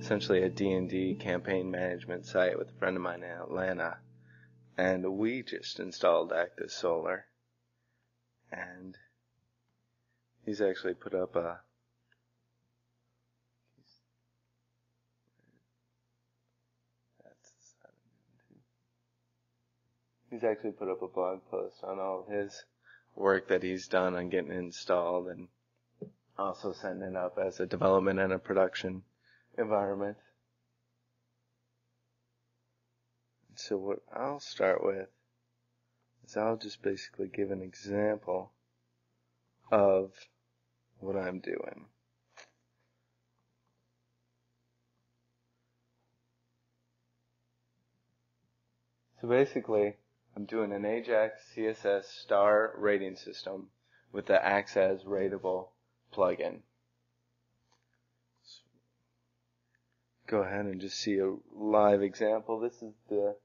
essentially a D&D campaign management site with a friend of mine in Atlanta. And we just installed ActsAsRateable. And he's actually put up a blog post on all of his work that he's done on getting it installed, and also setting it up as a development and a production environment. So what I'll start with is I'll just basically give an example of what I'm doing. So basically, I'm doing an Ajax CSS star rating system with the ActsAsRateable plugin. So go ahead and just see a live example. This is the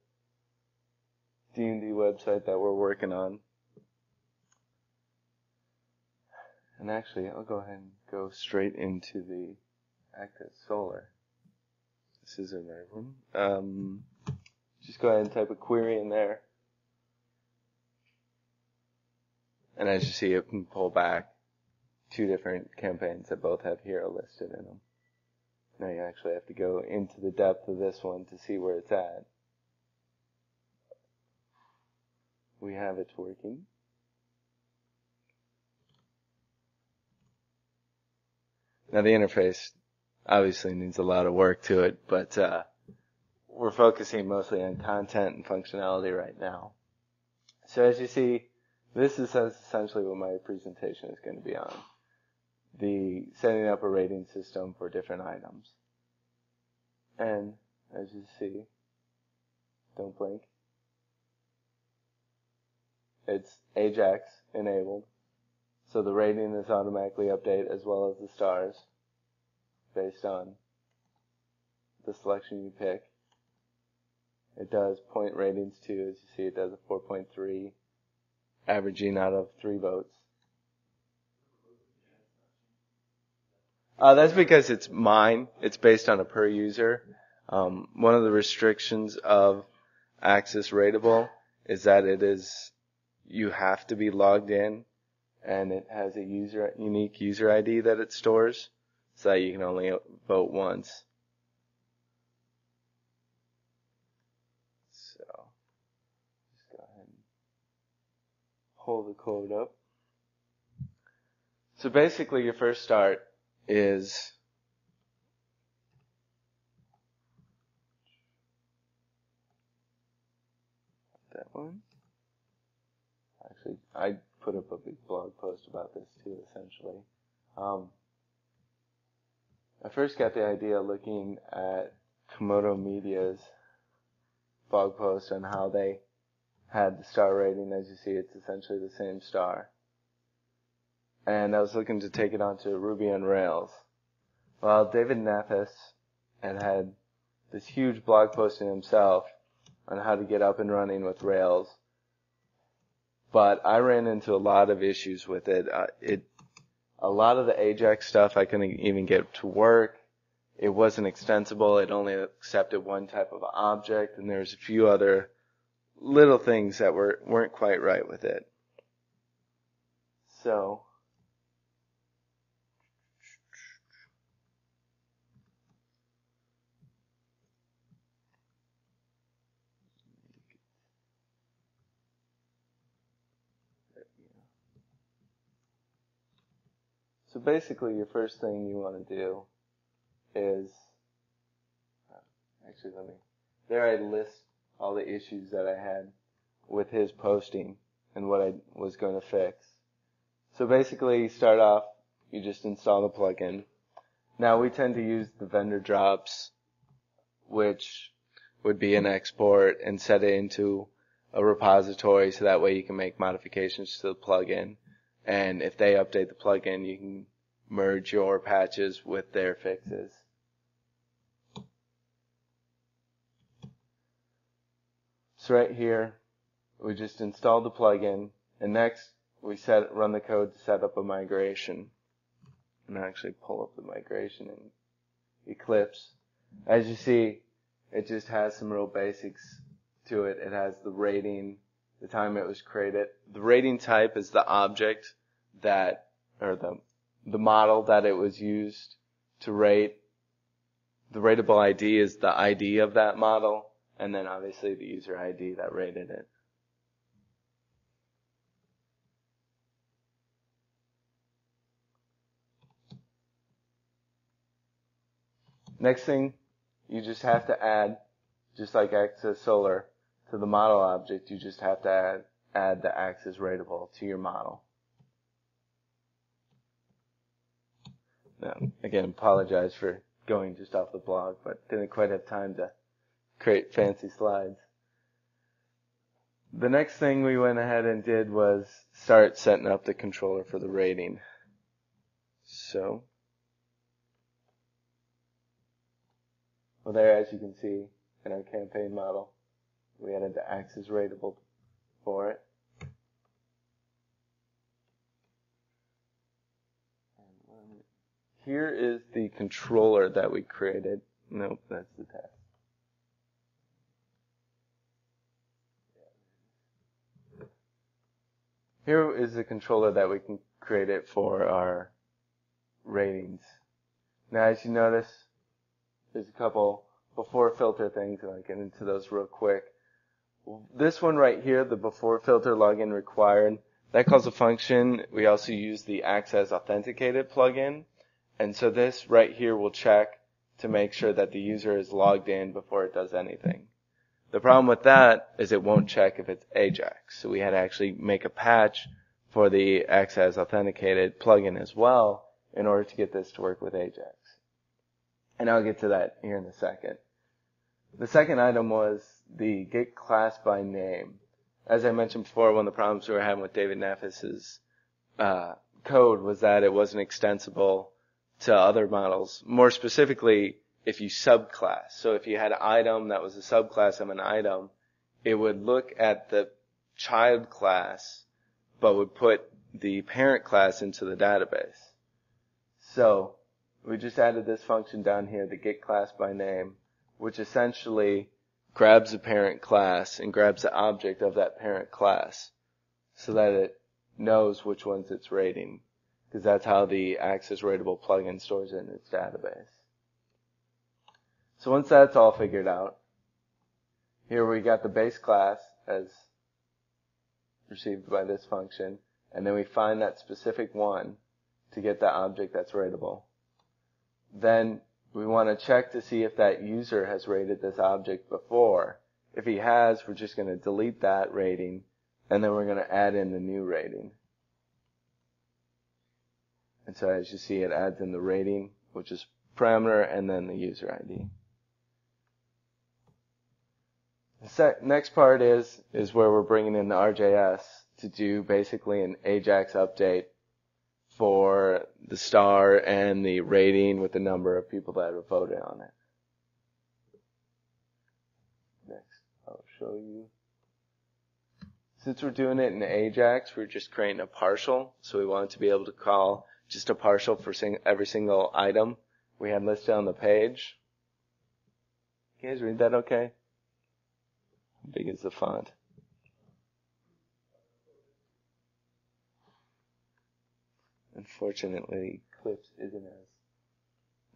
D&D website that we're working on. And actually, I'll go ahead and go straight into the ActsAsRateable. This is a right one. Just go ahead and type a query in there. And as you see, it can pull back 2 different campaigns that both have hero listed in them. Now you actually have to go into the depth of this one to see where it's at. We have it working. Now the interface obviously needs a lot of work to it, but we're focusing mostly on content and functionality right now. So as you see, this is essentially what my presentation is going to be on. The setting up a rating system for different items. And as you see, don't blink, it's Ajax enabled. So the rating is automatically updated as well as the stars based on the selection you pick. It does point ratings too. As you see, it does a 4.3, averaging out of 3 votes. That's because it's mine. It's based on a per user. One of the restrictions of ActsAsRateable is that you have to be logged in, and it has a unique user ID that it stores, so that you can only vote once. So, just go ahead and pull the code up. So basically, your first start is that one. Actually, I put up a big blog post about this too, essentially. I first got the idea looking at Komodo Media's blog post on how they had the star rating. As you see, it's essentially the same star. And I was looking to take it onto Ruby on Rails. Well, David Nefis had this huge blog post in himself on how to get up and running with Rails. But I ran into a lot of issues with it. A lot of the Ajax stuff I couldn't even get to work. It wasn't extensible. It only accepted one type of object, and there's a few other little things that weren't quite right with it. So basically, your first thing you want to do is, there I list all the issues that I had with his posting and what I was going to fix. So basically, start off, you just install the plugin. Now we tend to use the vendor drops, which would be an export, and set it into a repository so that way you can make modifications to the plugin. And if they update the plugin, you can merge your patches with their fixes. So right here, we just installed the plugin, and next we run the code to set up a migration. And I actually pull up the migration in Eclipse. As you see, it just has some real basics to it. It has the rating, the time it was created. The rating type is the object that, or the model that it was used to rate. The rateable ID is the ID of that model, and then obviously the user ID that rated it. Next thing, you just have to add, just like Access Solar, to the model object, you just have to add the ActsAsRateable to your model. Now, again, apologize for going just off the blog, but didn't quite have time to create fancy slides. The next thing we went ahead and did was start setting up the controller for the rating. So, well, there, as you can see in our campaign model, we added the ActsAsRateable for it. Here is the controller that we created. Nope, that's the test. Here is the controller that we can create it for our ratings. Now, as you notice, there's a couple before filter things, and I'll get into those real quick. This one right here, the before filter login required, that calls a function. We also use the ActsAsAuthenticated plugin. And so this right here will check to make sure that the user is logged in before it does anything. The problem with that is it won't check if it's Ajax. So we had to actually make a patch for the ActsAsAuthenticated plugin as well in order to get this to work with Ajax. And I'll get to that here in a second. The second item was the get class by name. As I mentioned before, one of the problems we were having with David Neffis's code was that it wasn't extensible to other models. More specifically, if you subclass. So if you had an item that was a subclass of an item, it would look at the child class, but would put the parent class into the database. So we just added this function down here, the get class by name, which essentially grabs the parent class and grabs the object of that parent class so that it knows which ones it's rating, because that's how the ActsAsRateable plugin stores it in its database. So once that's all figured out, here we got the base class as received by this function, and then we find that specific one to get the object that's rateable. Then we want to check to see if that user has rated this object before. If he has, we're just going to delete that rating, and then we're going to add in the new rating. And so as you see, it adds in the rating, which is parameter, and then the user ID. The next part is where we're bringing in the RJS to do basically an Ajax update for the star and the rating with the number of people that have voted on it. Next, I'll show you. Since we're doing it in Ajax, we're just creating a partial. So we want to be able to call just a partial for every single item we had listed on the page. You guys read that okay? How big is the font? Unfortunately, Clips isn't as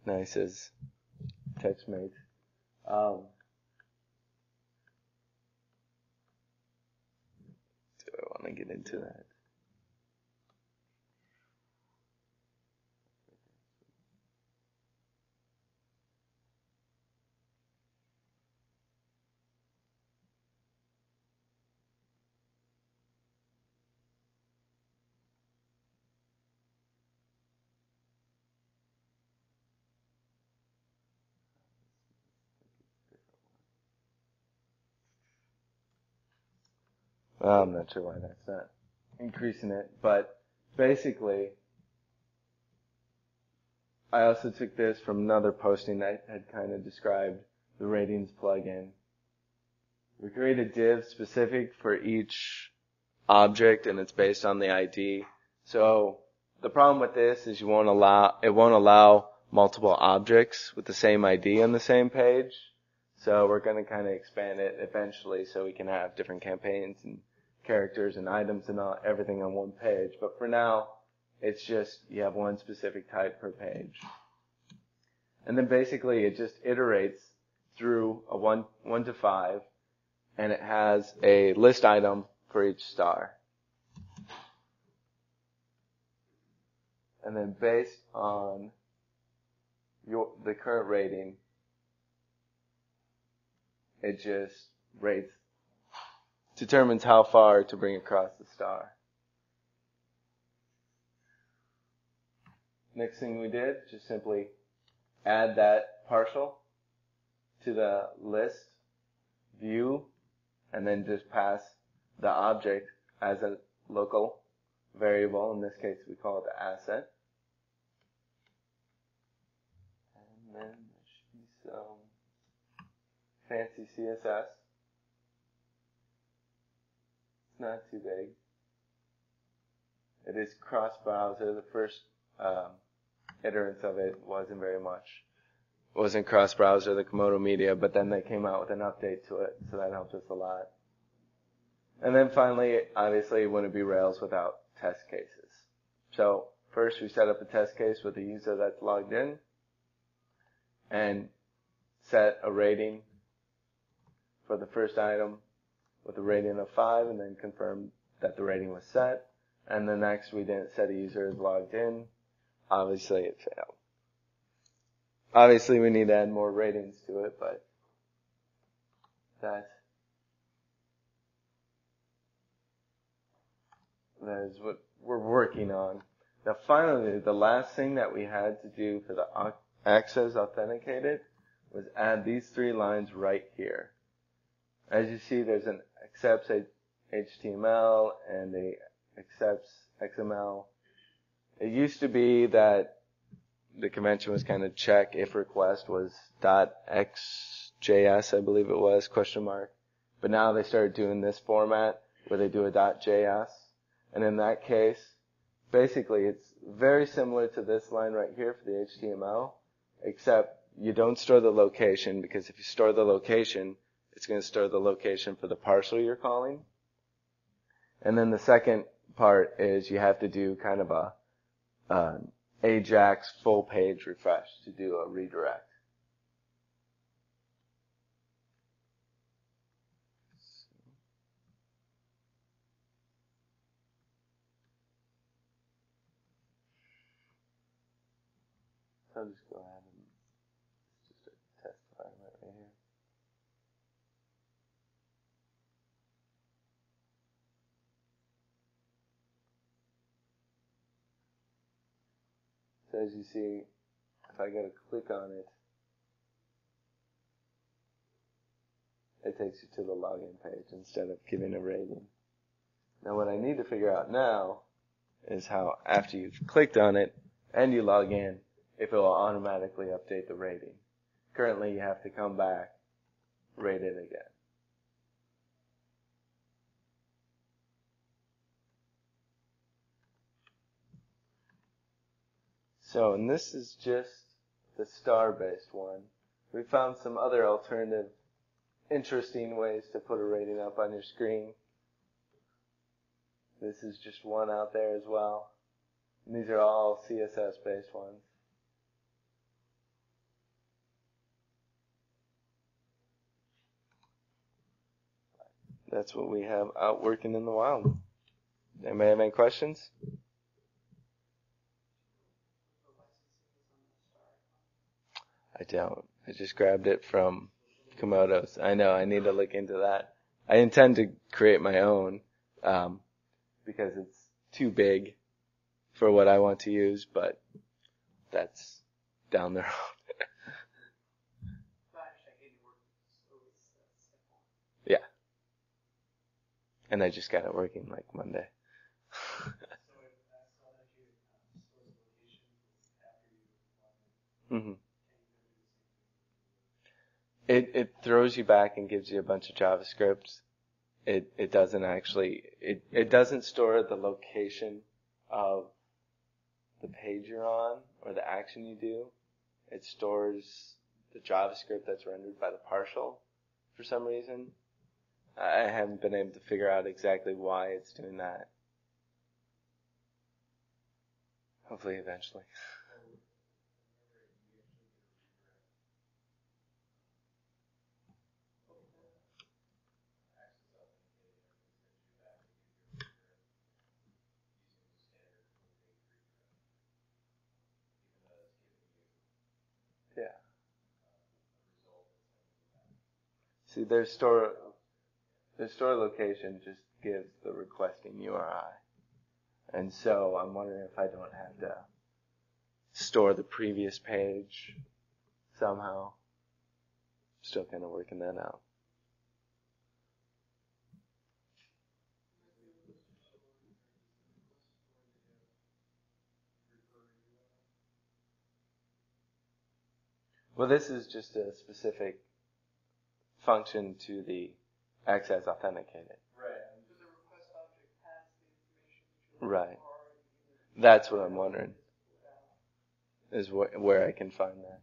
nice as TextMate. Do I want to get into that? Well, I'm not sure why that's not increasing it, but basically, I also took this from another posting that had kind of described the ratings plugin. We created divs specific for each object, and it's based on the ID. So the problem with this is it won't allow multiple objects with the same ID on the same page. So we're going to kind of expand it eventually so we can have different campaigns and characters and items and everything on one page. But for now, it's just you have one specific type per page. And then basically it just iterates through a 1 to 5, and it has a list item for each star. And then based on the current rating, it just determines how far to bring across the star. Next thing we did, just simply add that partial to the list view, and then just pass the object as a local variable. In this case, we call it the asset. And then there should be some fancy CSS. It's not too big. It is cross-browser. The first iterance of it wasn't cross-browser, the Komodo media, but then they came out with an update to it, so that helped us a lot. And then finally, obviously, it wouldn't be Rails without test cases. So first, we set up a test case with a user that's logged in, and set a rating for the first item with a rating of 5, and then confirm that the rating was set. And then next, we didn't set a user as logged in. Obviously, it failed. Obviously, we need to add more ratings to it, but that is what we're working on. Now, finally, the last thing that we had to do for the Access Authenticated was add these 3 lines right here. As you see, there's an accepts HTML and a accepts XML. It used to be that the convention was kind of check if request was .xjs, I believe it was, question mark. But now they started doing this format where they do a .js. And in that case, basically it's very similar to this line right here for the HTML, except you don't store the location, because if you store the location, it's going to store the location for the partial you're calling. And then the second part is you have to do kind of a Ajax full page refresh to do a redirect. So I'll just go ahead and just a test environment right here. So as you see, if I go to click on it, it takes you to the login page instead of giving a rating. Now what I need to figure out now is how after you've clicked on it and you log in, if it will automatically update the rating. Currently you have to come back, rate it again. So, and this is just the star-based one. We found some other alternative, interesting ways to put a rating up on your screen. This is just one out there as well. And these are all CSS-based ones. That's what we have out working in the wild. Anybody have any questions? I don't. I just grabbed it from Komodo's. I know, I need to look into that. I intend to create my own, because it's too big for what I want to use, but that's down the road. Yeah. And I just got it working like Monday. Mm-hmm. It throws you back and gives you a bunch of JavaScript. It doesn't actually, it doesn't store the location of the page you're on or the action you do. it stores the JavaScript that's rendered by the partial for some reason. I haven't been able to figure out exactly why it's doing that. Hopefully eventually. Yeah. See, their store location just gives the requesting URI. And so I'm wondering if I don't have to store the previous page somehow. Still kind of working that out. Well, this is just a specific function to the ActsAsRateable. Right. That's what I'm wondering. Is where I can find that.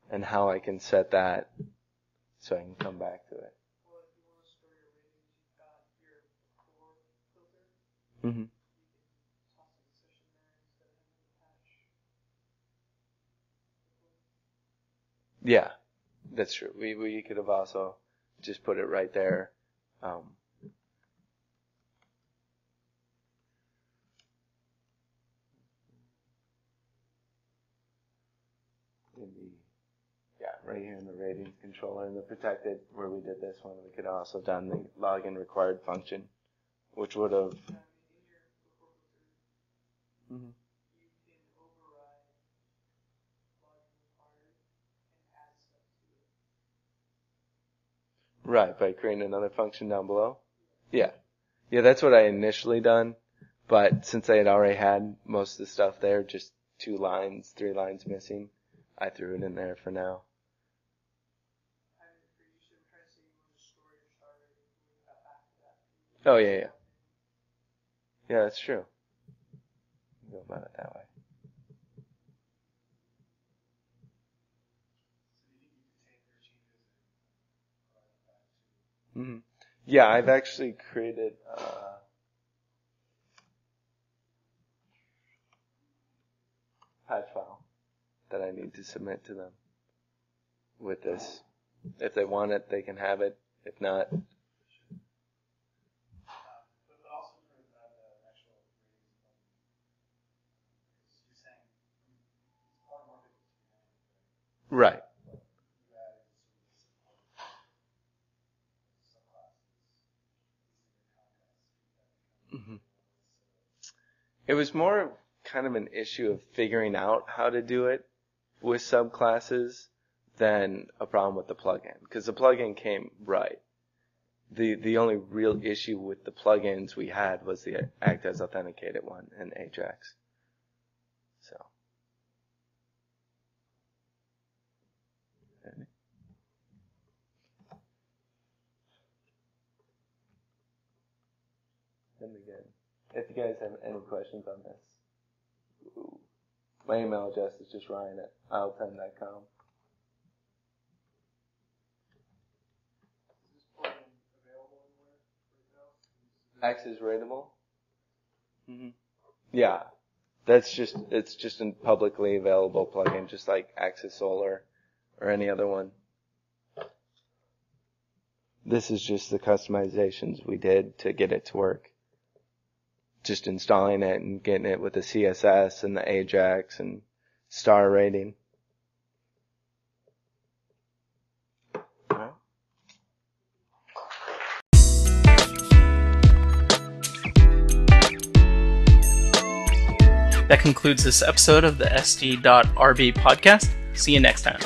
And how I can set that so I can come back to it. Mm-hmm. Yeah, that's true. We could have also just put it right there. Right here in the ratings controller in the protected where we did this one, we could have also done the login required function, which would have. Mm-hmm. Right, by creating another function down below. Yeah. Yeah, that's what I initially done, but since I had already had most of the stuff there, just 2 lines, 3 lines missing, I threw it in there for now. Oh, yeah. Yeah, that's true. Go about it that way. Mm-hmm. Yeah, I've actually created patch file that I need to submit to them with this. If they want it, they can have it. If not, right. Mm-hmm. It was more kind of an issue of figuring out how to do it with subclasses than a problem with the plugin, because the plugin came right. The only real issue with the plugins we had was the ActsAsRateable one and Ajax. So. And again, if you guys have any questions on this, my email address is just ryan@isle10.com. ActsAsRateable? Mm-hmm. Yeah. It's just a publicly available plugin, just like Access Solar or any other one. This is just the customizations we did to get it to work. Just installing it and getting it with the CSS and the Ajax and star rating. That concludes this episode of the SD.RB podcast. See you next time.